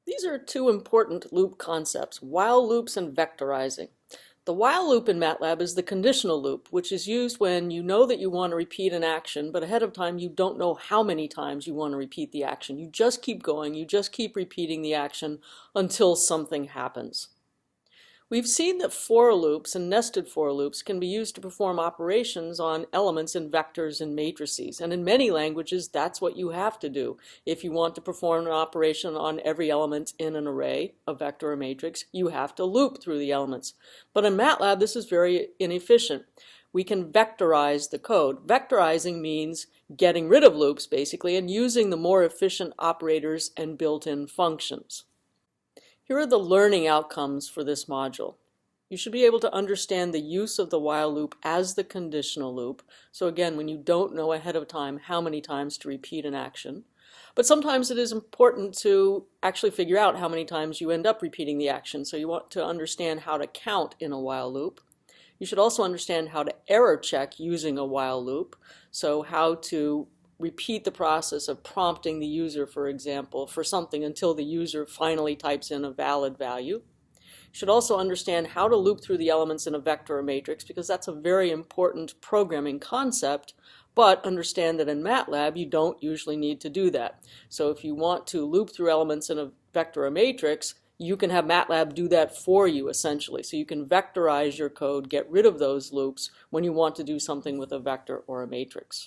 These are two important loop concepts, while loops and vectorizing. The while loop in MATLAB is the conditional loop, which is used when you know that you want to repeat an action, but ahead of time you don't know how many times you want to repeat the action. You just keep going, you just keep repeating the action until something happens. We've seen that for loops and nested for loops can be used to perform operations on elements in vectors and matrices. And in many languages, that's what you have to do. If you want to perform an operation on every element in an array, a vector or matrix, you have to loop through the elements. But in MATLAB, this is very inefficient. We can vectorize the code. Vectorizing means getting rid of loops, basically, and using the more efficient operators and built-in functions. Here are the learning outcomes for this module. You should be able to understand the use of the while loop as the conditional loop. So again, when you don't know ahead of time how many times to repeat an action. But sometimes it is important to actually figure out how many times you end up repeating the action. So you want to understand how to count in a while loop. You should also understand how to error check using a while loop. So how to repeat the process of prompting the user, for example, for something until the user finally types in a valid value. You should also understand how to loop through the elements in a vector or matrix, because that's a very important programming concept, but understand that in MATLAB you don't usually need to do that. So if you want to loop through elements in a vector or matrix, you can have MATLAB do that for you, essentially. So you can vectorize your code, get rid of those loops when you want to do something with a vector or a matrix.